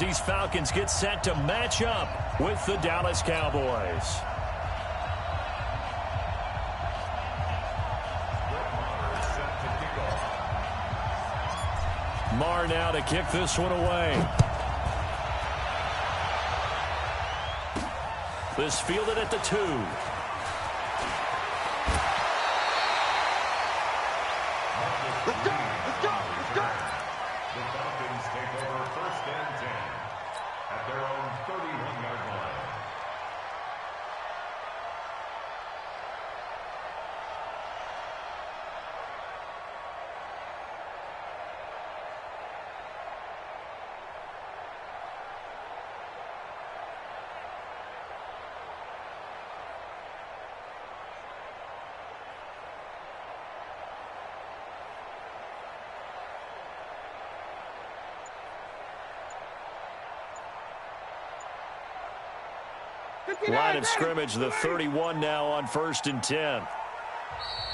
as these Falcons get set to match up with the Dallas Cowboys. Marr now to kick this one away. This fielded at the 2. Let's go! Let's go! Let's go! The Falcons take over 1st and 10 at their own 31-yard line. Line of scrimmage, the 31 now on 1st and 10.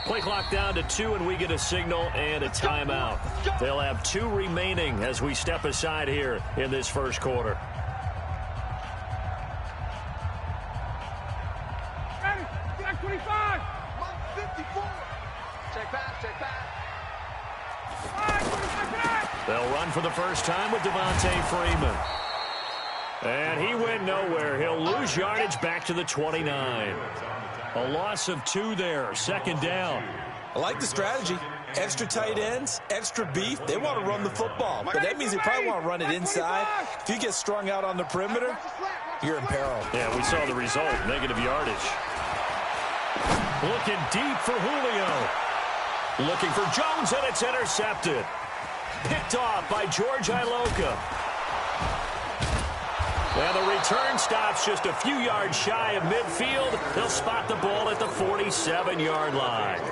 Play clock down to 2, and we get a signal and a timeout. They'll have 2 remaining as we step aside here in this first quarter. Ready? Check 25. 54. Check back, check back. They'll run for the first time with Devontae Freeman. And he went nowhere. He'll lose yardage back to the 29. A loss of 2 there. 2nd down. I like the strategy. Extra tight ends, extra beef. They want to run the football, but that means they probably want to run it inside. If you get strung out on the perimeter, you're in peril. Yeah, we saw the result. Negative yardage. Looking deep for Julio. Looking for Jones, and it's intercepted. Picked off by George Iloka. And the return stops just a few yards shy of midfield. They'll spot the ball at the 47-yard line.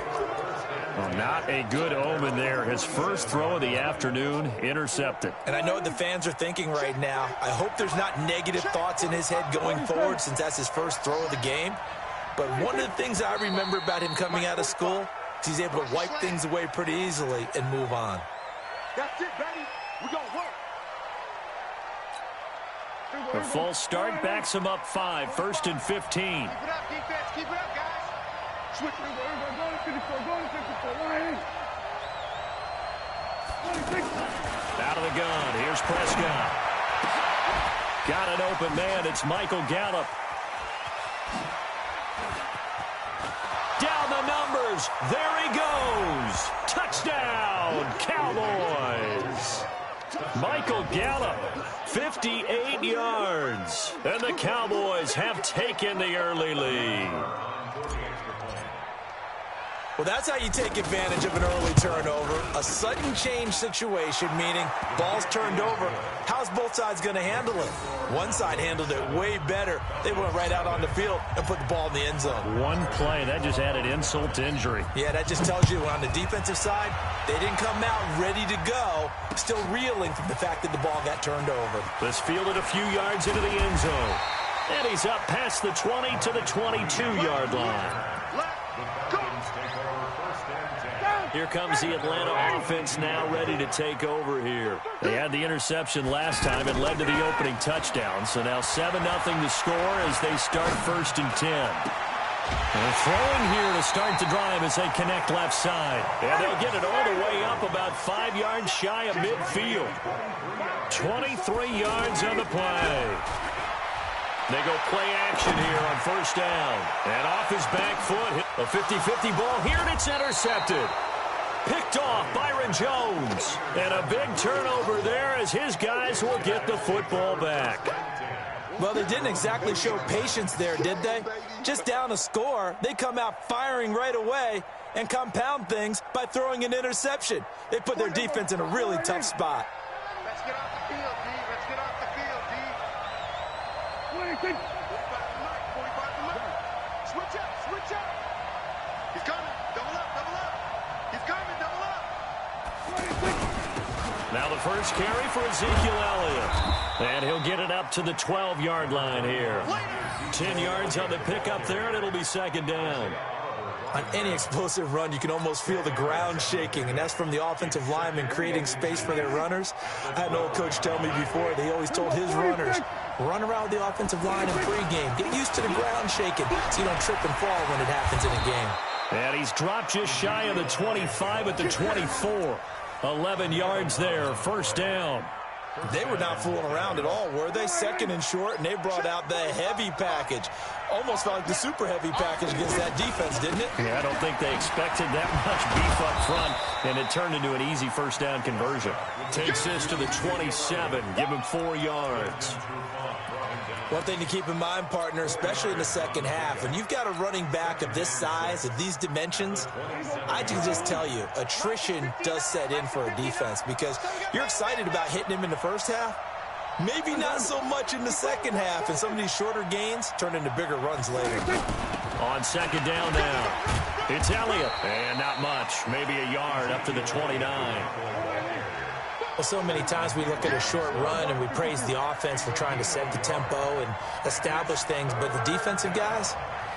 Well, not a good omen there. His first throw of the afternoon intercepted. And I know what the fans are thinking right now. I hope there's not negative thoughts in his head going forward since that's his first throw of the game. But one of the things I remember about him coming out of school is he's able to wipe things away pretty easily and move on. That's it, baby. We're going to work. A false start backs him up 5, 1st and 15. Keep it up, defense. Keep it up, guys. Switch. Out of the gun. Here's Prescott. Got an open man. It's Michael Gallup. Down the numbers. There he goes. Touchdown, Cowboys. Michael Gallup, 58 yards. And the Cowboys have taken the early lead. Well, that's how you take advantage of an early turnover. A sudden change situation, meaning ball's turned over. How's both sides going to handle it? One side handled it way better. They went right out on the field and put the ball in the end zone. One play, that just added insult to injury. Yeah, that just tells you on the defensive side, they didn't come out ready to go, still reeling from the fact that the ball got turned over. This fielded a few yards into the end zone. And he's up past the 20 to the 22-yard line. Here comes the Atlanta offense now ready to take over here. They had the interception last time. It led to the opening touchdown. So now 7-0 to score as they start 1st and 10. And throwing here to start the drive as they connect left side. And they'll get it all the way up about 5 yards shy of midfield. 23 yards on the play. They go play action here on 1st down. And off his back foot, a 50-50 ball here, and it's intercepted. Picked off Byron Jones. And a big turnover there as his guys will get the football back. Well, they didn't exactly show patience there, did they? Just down a score, they come out firing right away and compound things by throwing an interception. They put their defense in a really tough spot. Let's get off the field, D. Let's get off the field, D. 45 to Mike. Switch up, switch up. He's coming. Double up, double up. He's coming, double up. Now the first carry for Ezekiel Elliott. And he'll get it up to the 12-yard line here. 10 yards on the pickup there, and it'll be 2nd down. On any explosive run, you can almost feel the ground shaking, and that's from the offensive linemen creating space for their runners. I had an old coach tell me before, he always told his runners, run around the offensive line in pregame. Get used to the ground shaking so you don't trip and fall when it happens in a game. And he's dropped just shy of the 25 at the 24. 11 yards there, first down. They were not fooling around at all, were they? Second and short, and they brought out the heavy package. Almost felt like the super heavy package against that defense, didn't it? Yeah, I don't think they expected that much beef up front, and it turned into an easy first down conversion. Takes this to the 27, give him 4 yards. One thing to keep in mind, partner, especially in the second half, when you've got a running back of this size, of these dimensions, I can just tell you, attrition does set in for a defense because you're excited about hitting him in the first half. Maybe not so much in the second half, and some of these shorter gains turn into bigger runs later. On second down now, it's Elliott, and not much, maybe a yard up to the 29. Well, so many times we look at a short run and we praise the offense for trying to set the tempo and establish things, but the defensive guys,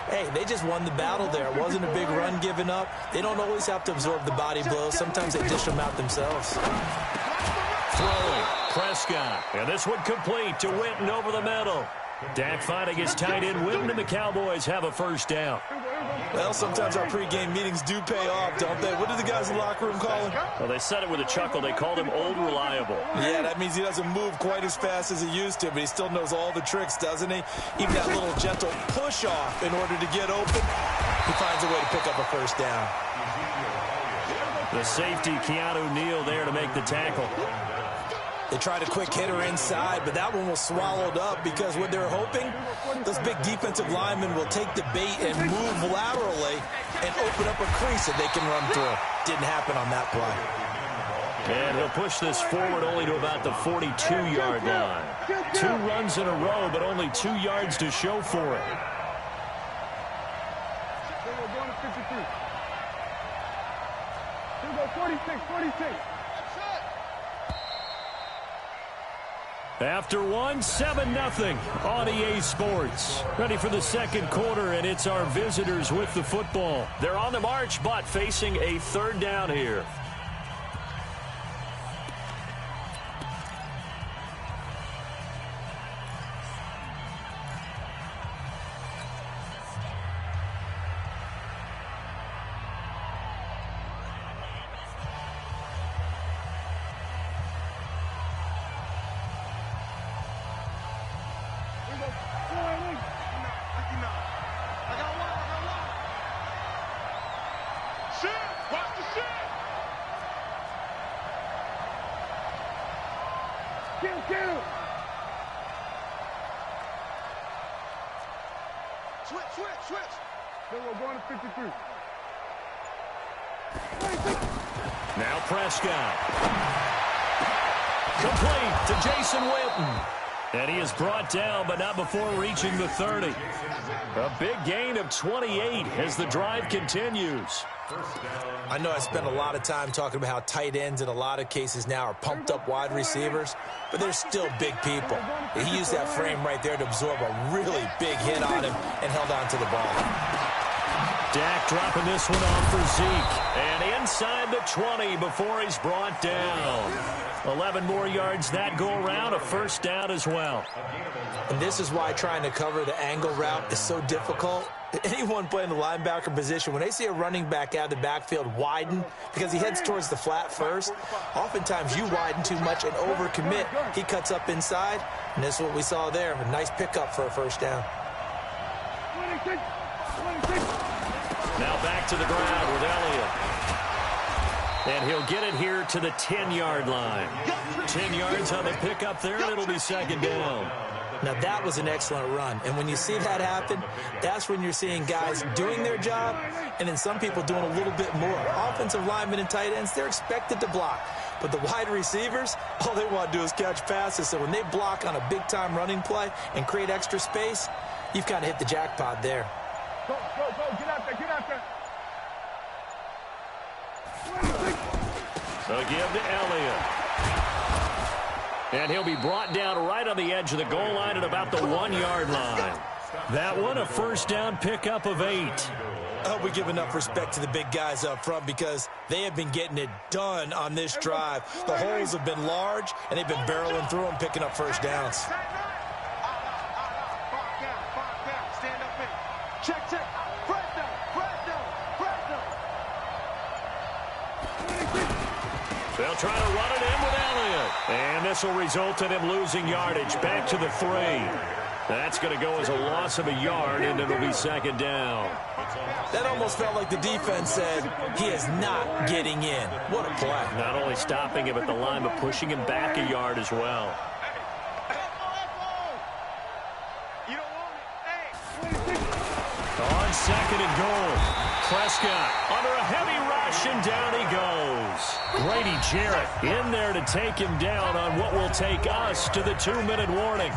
hey, they just won the battle there. It wasn't a big run given up. They don't always have to absorb the body blows. Sometimes they dish them out themselves. Throwing, Prescott, and this one complete to Witten over the middle. Dak finding his tight end Witten, and the Cowboys have a first down. Well, sometimes our pregame meetings do pay off, don't they? What did the guys in the locker room call him? Well, they said it with a chuckle. They called him Old Reliable. Yeah, that means he doesn't move quite as fast as he used to, but he still knows all the tricks, doesn't he? Even that little gentle push-off in order to get open, he finds a way to pick up a first down. The safety, Keanu Neal, there to make the tackle. They tried a quick hitter inside, but that one was swallowed up because what they're hoping, those big defensive linemen will take the bait and move laterally and open up a crease that they can run through. Didn't happen on that play. And he'll push this forward only to about the 42-yard line. 2 runs in a row, but only 2 yards to show for it. We're going to 53. We're going 46. After one, 7-0 on EA Sports. Ready for the second quarter, and it's our visitors with the football. They're on the march, but facing a third down here. Switch. Then we're going to 53. Now Prescott. Complete to Jason Witten. And he is brought down, but not before reaching the 30. A big gain of 28 as the drive continues. I know I spent a lot of time talking about how tight ends in a lot of cases now are pumped up wide receivers, but they're still big people. He used that frame right there to absorb a really big hit on him and held on to the ball. Dak dropping this one off for Zeke. And inside the 20 before he's brought down. 11 more yards that go around, a first down as well. And this is why trying to cover the angle route is so difficult. Anyone playing the linebacker position, when they see a running back out of the backfield widen because he heads towards the flat first, oftentimes you widen too much and overcommit. He cuts up inside, and this is what we saw there. A nice pickup for a first down. 26. Now back to the ground with Elliott. And he'll get it here to the 10-yard line. 10 yards on the pickup there, and it'll be second down. Now, that was an excellent run. And when you see that happen, that's when you're seeing guys doing their job and then some people doing a little bit more. Offensive linemen and tight ends, they're expected to block. But the wide receivers, all they want to do is catch passes. So when they block on a big-time running play and create extra space, you've kind of hit the jackpot there. Go. Get out there. So give to Elliott. And he'll be brought down right on the edge of the goal line at about the 1-yard line. That one, a first down pickup of 8. I hope we give enough respect to the big guys up front because they have been getting it done on this drive. The holes have been large, and they've been barreling through them, picking up first downs. They'll try to run it in with Elliott. And this will result in him losing yardage back to the 3. That's going to go as a loss of a yard, and it'll be second down. That almost felt like the defense said he is not getting in. What a play. Not only stopping him at the line, but pushing him back a yard as well. On second and goal. Prescott under a heavy rush, and down he goes. Grady Jarrett in there to take him down on what will take us to the 2-minute warning.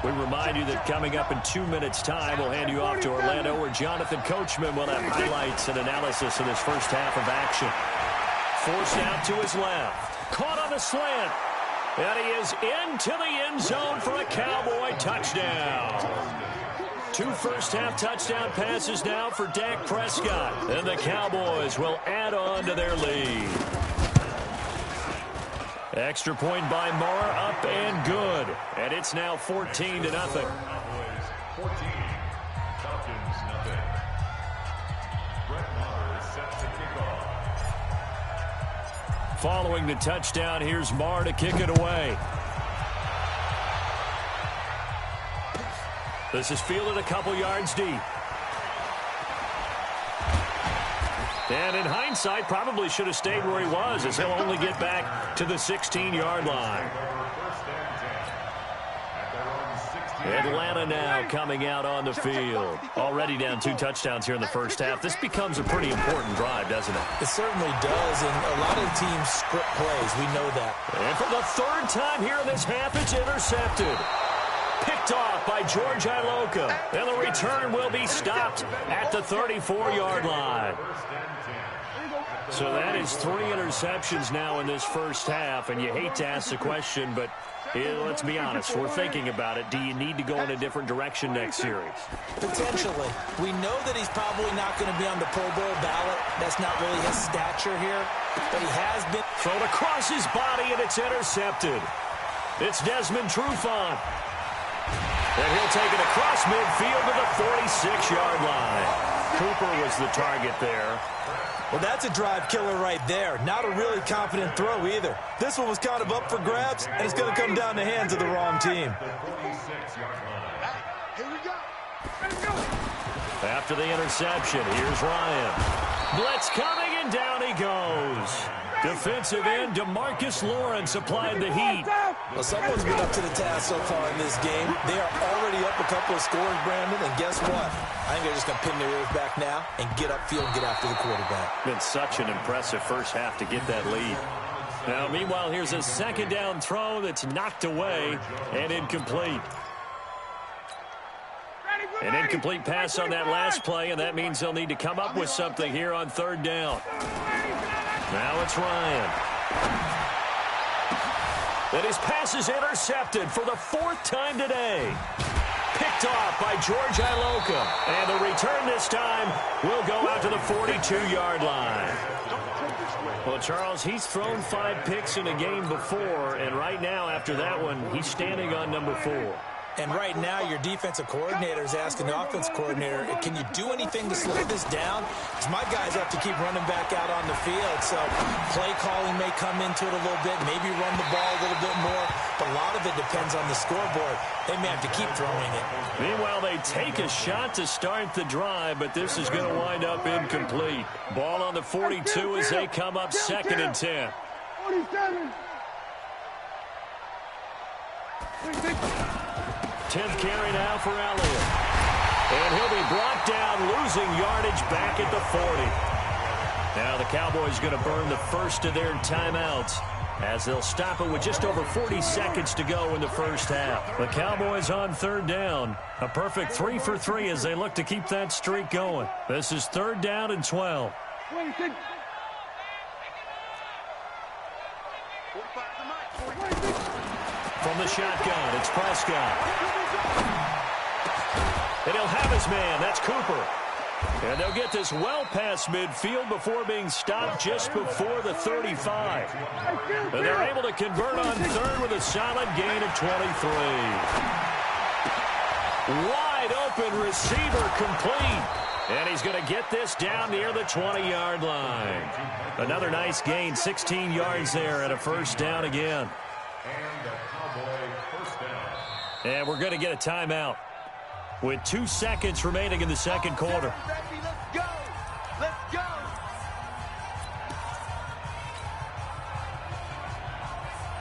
We remind you that coming up in 2 minutes' time, we'll hand you off to Orlando, where Jonathan Coachman will have highlights and analysis of this first half of action. Forced out to his left. Caught on the slant. And he is into the end zone for a Cowboy touchdown. 2 first-half touchdown passes now for Dak Prescott. And the Cowboys will add on to their lead. Extra point by Moore, up and good. And it's now 14-0. Cowboys 14, Falcons nothing. Brett Maher is set to kick off. Following the touchdown, here's Maher to kick it away. This is fielded a couple yards deep. And in hindsight, probably should have stayed where he was, as he'll only get back to the 16-yard line. Atlanta now coming out on the field. Already down 2 touchdowns here in the first half. This becomes a pretty important drive, doesn't it? It certainly does, and a lot of teams script plays. We know that. And for the 3rd time here in this half, it's intercepted. Picked off by George Iloka. And the return will be stopped at the 34-yard line. So that is 3 interceptions now in this first half, and you hate to ask the question, but let's be honest, we're thinking about it. Do you need to go in a different direction next series? Potentially. We know that he's probably not going to be on the Pro Bowl ballot. That's not really his stature here, but he has been. Thrown across his body, and it's intercepted. It's Desmond Trufant. And he'll take it across midfield to the 46-yard line. Cooper was the target there. Well, that's a drive killer right there. Not a really confident throw either. This one was kind of up for grabs, and it's going to come down the hands of the wrong team. After the interception, here's Ryan. Blitz coming, and down he goes. Defensive end DeMarcus Lawrence applied the heat. Well, someone's been up to the task so far in this game. They are already up a couple of scores, Brandon, and guess what? I think they're just going to pin their ears back now and get upfield and get after the quarterback. Been such an impressive first half to get that lead. Now, meanwhile, here's a 2nd down throw that's knocked away and incomplete. An incomplete pass on that last play, and that means they'll need to come up with something here on 3rd down. Now it's Ryan. And his pass is intercepted for the 4th time today. Picked off by George Iloka. And the return this time will go out to the 42-yard line. Well, Charles, he's thrown 5 picks in a game before, and right now, after that one, he's standing on number 4. And right now, your defensive coordinator is asking the offense coordinator, can you do anything to slow this down? Because my guys have to keep running back out on the field. So play calling may come into it a little bit, maybe run the ball a little bit more. But a lot of it depends on the scoreboard. They may have to keep throwing it. Meanwhile, they take a shot to start the drive, but this is going to wind up incomplete. Ball on the 42 as they come up 2nd and 10. 47. 10th carry now for Elliott. And he'll be brought down, losing yardage back at the 40. Now the Cowboys going to burn the first of their timeouts as they'll stop it with just over 40 seconds to go in the first half. The Cowboys on 3rd down. A perfect 3 for 3 as they look to keep that streak going. This is 3rd down and 12. From the shotgun, it's Prescott. And he'll have his man. That's Cooper. And they'll get this well past midfield before being stopped just before the 35. And they're able to convert on third with a solid gain of 23. Wide open receiver complete. And he's going to get this down near the 20-yard line. Another nice gain, 16 yards there and a first down again. And we're going to get a timeout with 2 seconds remaining in the second quarter. Let's go! Let's go!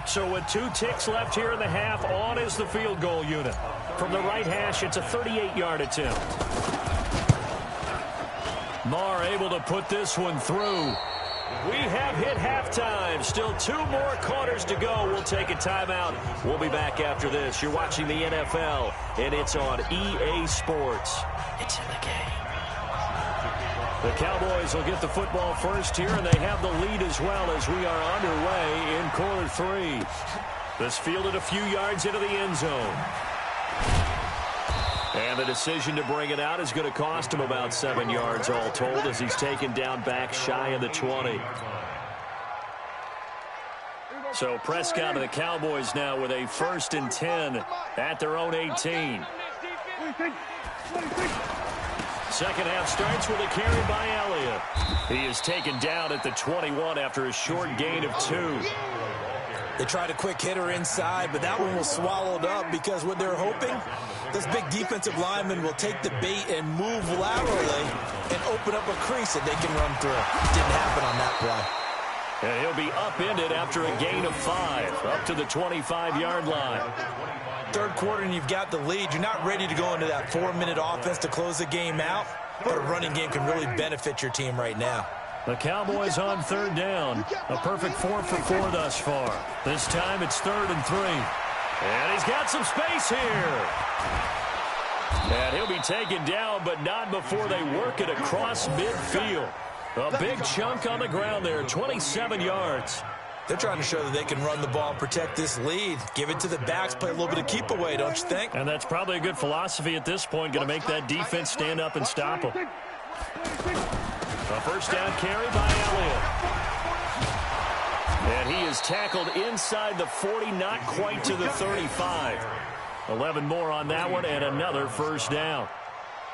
So with 2 ticks left here in the half, on is the field goal unit. From the right hash, it's a 38-yard attempt. Marr able to put this one through. We have hit halftime. Still 2 more quarters to go. We'll take a timeout. We'll be back after this. You're watching the NFL, and it's on EA Sports. It's in the game. The Cowboys will get the football first here, and they have the lead as well as we are underway in quarter 3. This fielded a few yards into the end zone. And the decision to bring it out is going to cost him about 7 yards all told as he's taken down back shy of the 20. So Prescott of the Cowboys now with a 1st and 10 at their own 18. Second half starts with a carry by Elliott. He is taken down at the 21 after a short gain of 2. They tried a quick hitter inside, but that one was swallowed up because what they're hoping, this big defensive lineman will take the bait and move laterally and open up a crease that they can run through. Didn't happen on that play. And he'll be upended after a gain of 5, up to the 25-yard line. Third quarter and you've got the lead. You're not ready to go into that 4-minute offense to close the game out, but a running game can really benefit your team right now. The Cowboys on 3rd down. A perfect 4 for 4 thus far. This time it's 3rd and 3. And he's got some space here. And he'll be taken down, but not before they work it across midfield. A big chunk on the ground there, 27 yards. They're trying to show that they can run the ball and protect this lead. Give it to the backs, play a little bit of keep away, don't you think? And that's probably a good philosophy at this point, going to make that defense stand up and stop them. A first down carry by Elliott. And he is tackled inside the 40, not quite to the 35. 11 more on that one, and another first down.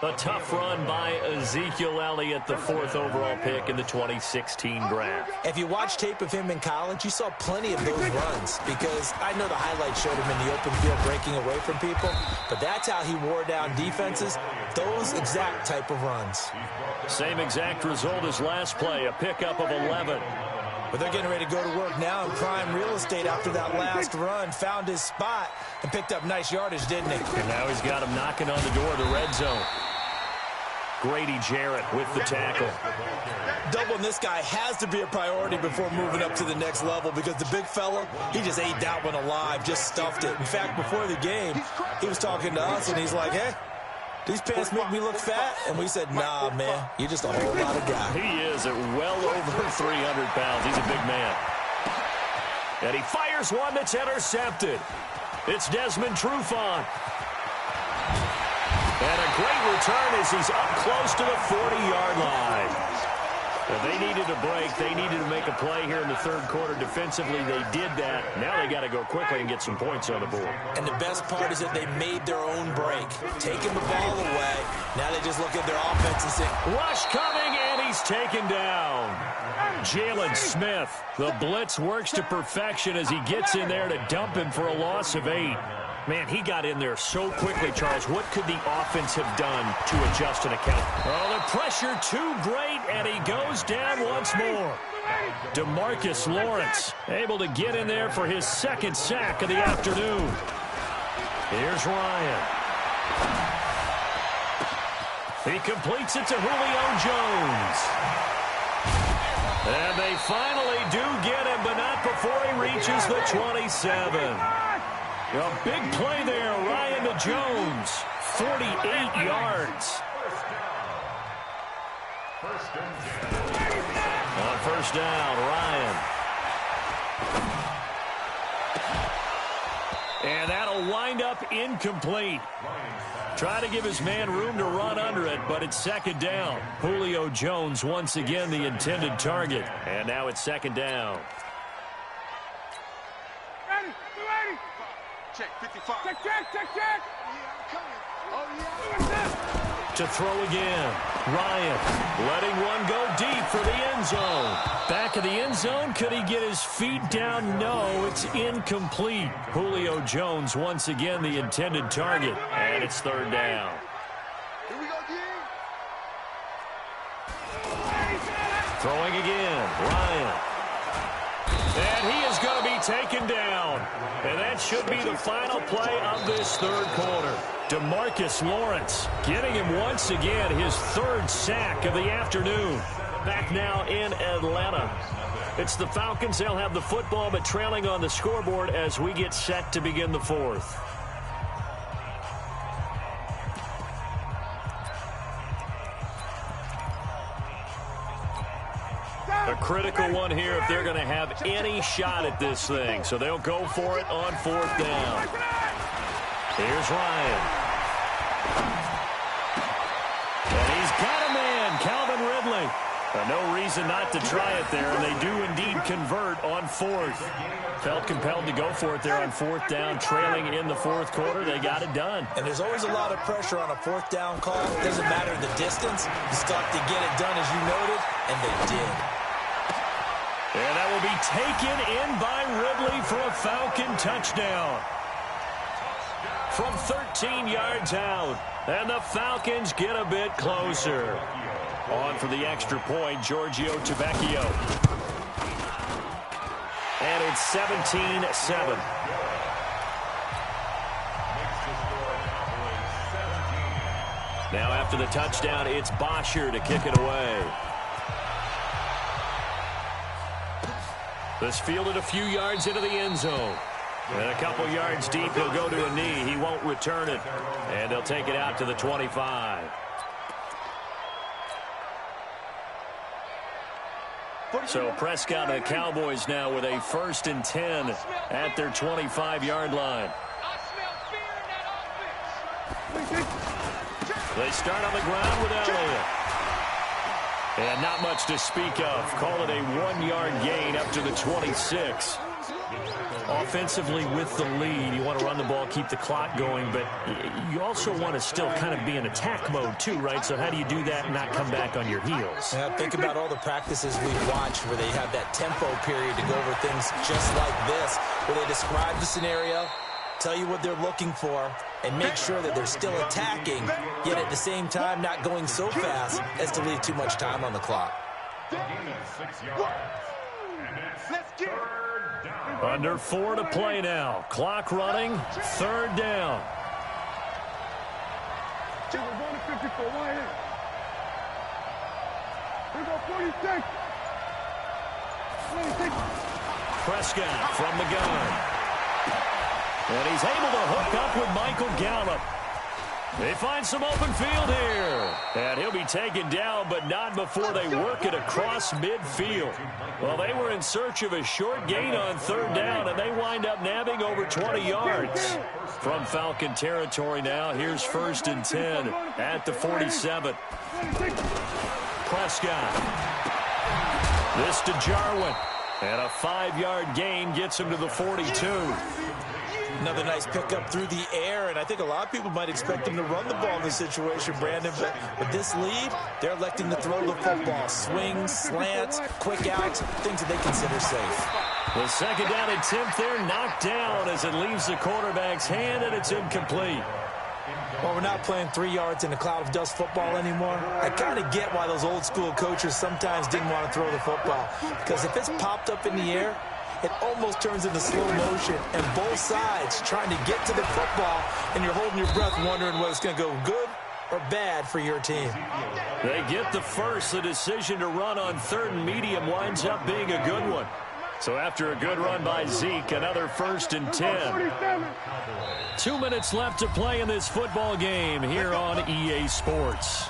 A tough run by Ezekiel Elliott, the 4th overall pick in the 2016 draft. If you watch tape of him in college, you saw plenty of those runs because I know the highlights showed him in the open field breaking away from people, but that's how he wore down defenses, those exact type of runs. Same exact result as last play, a pickup of 11. But they're getting ready to go to work now in prime real estate after that last run, found his spot, and picked up nice yardage, didn't he? And now he's got him knocking on the door of the red zone. Grady Jarrett with the tackle. Doubling this guy has to be a priority before moving up to the next level because the big fella, he just ate that one alive, just stuffed it. In fact, before the game, he was talking to us, and he's like, hey, these pants make me look fat? And we said, nah, man, you're just a whole lot of guy. He is at well over 300 pounds. He's a big man. And he fires one that's intercepted. It's Desmond Trufant. And a great return as he's up close to the 40-yard line. Well, they needed a break. They needed to make a play here in the third quarter defensively. They did that. Now they got to go quickly and get some points on the board. And the best part is that they made their own break, taking the ball away. Now they just look at their offense and say, rush coming, and he's taken down. Jalen Smith. The blitz works to perfection as he gets in there to dump him for a loss of 8. Man, he got in there so quickly, Charles. What could the offense have done to adjust an account? Oh, the pressure too great, and he goes down once more. DeMarcus Lawrence able to get in there for his 2nd sack of the afternoon. Here's Ryan. He completes it to Julio Jones. And they finally do get him, but not before he reaches the 27. A big play there, Ryan to Jones, 48 yards. On first down, Ryan. And that'll wind up incomplete. Try to give his man room to run under it, but it's second down. Julio Jones once again the intended target. And now it's second down. Ready, 280. Check, 55. Check. Yeah, I'm coming. Oh, yeah. Do it, To throw again. Ryan letting one go deep for the end zone. Back of the end zone. Could he get his feet down? No, it's incomplete. Julio Jones once again the intended target. And it's third down. Here we go, D. Throwing again. Ryan. And he is going to be taken down. And that should be the final play of this third quarter. DeMarcus Lawrence getting him once again his third sack of the afternoon. Back now in Atlanta. It's the Falcons. They'll have the football, but trailing on the scoreboard as we get set to begin the fourth. A critical one here if they're going to have any shot at this thing. So they'll go for it on fourth down. Here's Ryan. And he's got a man, Calvin Ridley. No reason not to try it there, and they do indeed convert on fourth. Felt compelled to go for it there on fourth down, trailing in the fourth quarter. They got it done. And there's always a lot of pressure on a fourth down call. It doesn't matter the distance. You still have to get it done, as you noted, and they did. And that will be taken in by Ridley for a Falcon touchdown. From 13 yards out. And the Falcons get a bit closer. On for the extra point, Giorgio Tavecchio. And it's 17-7. Now after the touchdown, it's Bosher to kick it away. This fielded a few yards into the end zone. And a couple yards deep, he'll go to a knee. He won't return it. And they'll take it out to the 25. So Prescott and the Cowboys now with a 1st and 10 at their 25-yard line. They start on the ground with Elliott. And not much to speak of. Call it a 1-yard gain up to the 26. Offensively with the lead, you want to run the ball, keep the clock going, but you also want to still kind of be in attack mode too, right? So how do you do that and not come back on your heels? Yeah, think about all the practices we've watched where they have that tempo period to go over things just like this, where they describe the scenario, tell you what they're looking for, and make sure that they're still attacking, yet at the same time not going so fast as to leave too much time on the clock. Let's get it. Under 4 to play now. Clock running. Third down. We're going to 54. Why here? We go 46. 26. Prescott from the gun. And he's able to hook up with Michael Gallup. They find some open field here. And he'll be taken down, but not before they work it across midfield. Well, they were in search of a short gain on third down, and they wind up nabbing over 20 yards. From Falcon territory now, here's 1st and 10 at the 47. Prescott. This to Jarwin. And a 5-yard gain gets him to the 42. Another nice pickup through the air, and I think a lot of people might expect him to run the ball in this situation, Brandon, but with this lead, they're electing to throw the football. Swings, slants, quick outs, things that they consider safe. The second down attempt there knocked down as it leaves the quarterback's hand, and it's incomplete. Well, we're not playing 3 yards in a cloud of dust football anymore. I kind of get why those old school coaches sometimes didn't want to throw the football, because if it's popped up in the air, it almost turns into slow motion, and both sides trying to get to the football, and you're holding your breath wondering whether it's going to go good or bad for your team. They get the first. The decision to run on 3rd and medium winds up being a good one. So after a good run by Zeke, another 1st and 10. 2 minutes left to play in this football game here on EA Sports.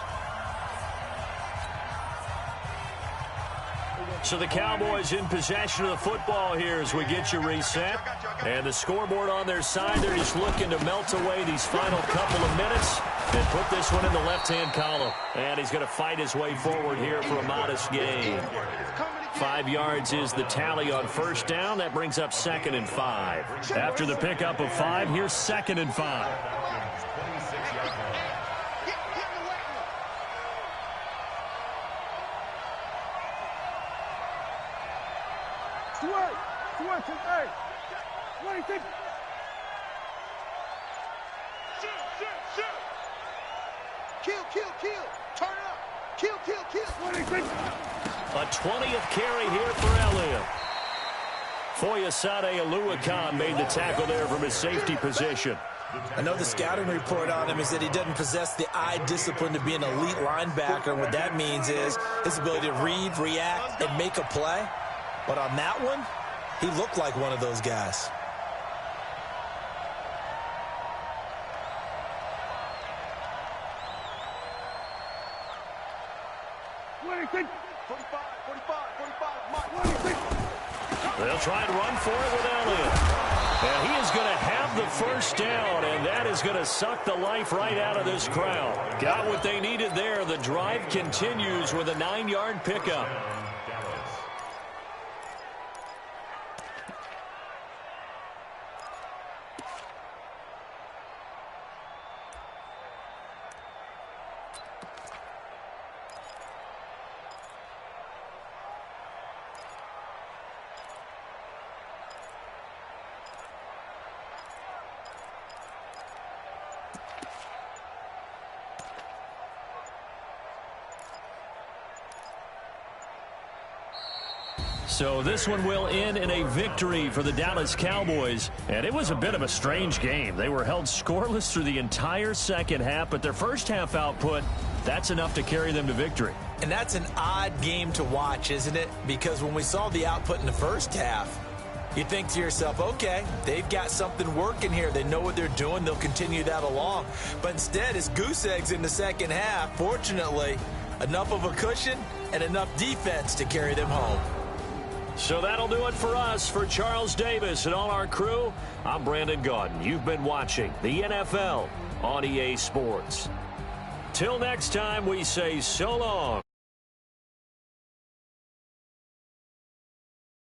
So the Cowboys in possession of the football here as we get you reset. And the scoreboard on their side, they're just looking to melt away these final couple of minutes and put this one in the left-hand column. And he's going to fight his way forward here for a modest gain. 5 yards is the tally on first down. That brings up 2nd and 5. After the pickup of 5, here's 2nd and 5. Hey, what do you think? Shoot. Kill. Turn it up. Kill. What do you think? A 20th carry here for Elliott. Foyesade Oluwakan made the tackle there from his safety position. I know the scouting report on him is that he doesn't possess the eye discipline to be an elite linebacker. And what that means is his ability to read, react, and make a play. But on that one, he looked like one of those guys. What do you think? 45. What do you think? They'll try and run for it with Elliott. And he is going to have the first down, and that is going to suck the life right out of this crowd. Got what they needed there. The drive continues with a 9-yard pickup. So this one will end in a victory for the Dallas Cowboys. And it was a bit of a strange game. They were held scoreless through the entire second half, but their first half output, that's enough to carry them to victory. And that's an odd game to watch, isn't it? Because when we saw the output in the first half, you think to yourself, okay, they've got something working here. They know what they're doing. They'll continue that along. But instead, it's goose eggs in the second half. Fortunately, enough of a cushion and enough defense to carry them home. So that'll do it for us. For Charles Davis and all our crew, I'm Brandon Gaudin. You've been watching the NFL on EA Sports. Till next time, we say so long.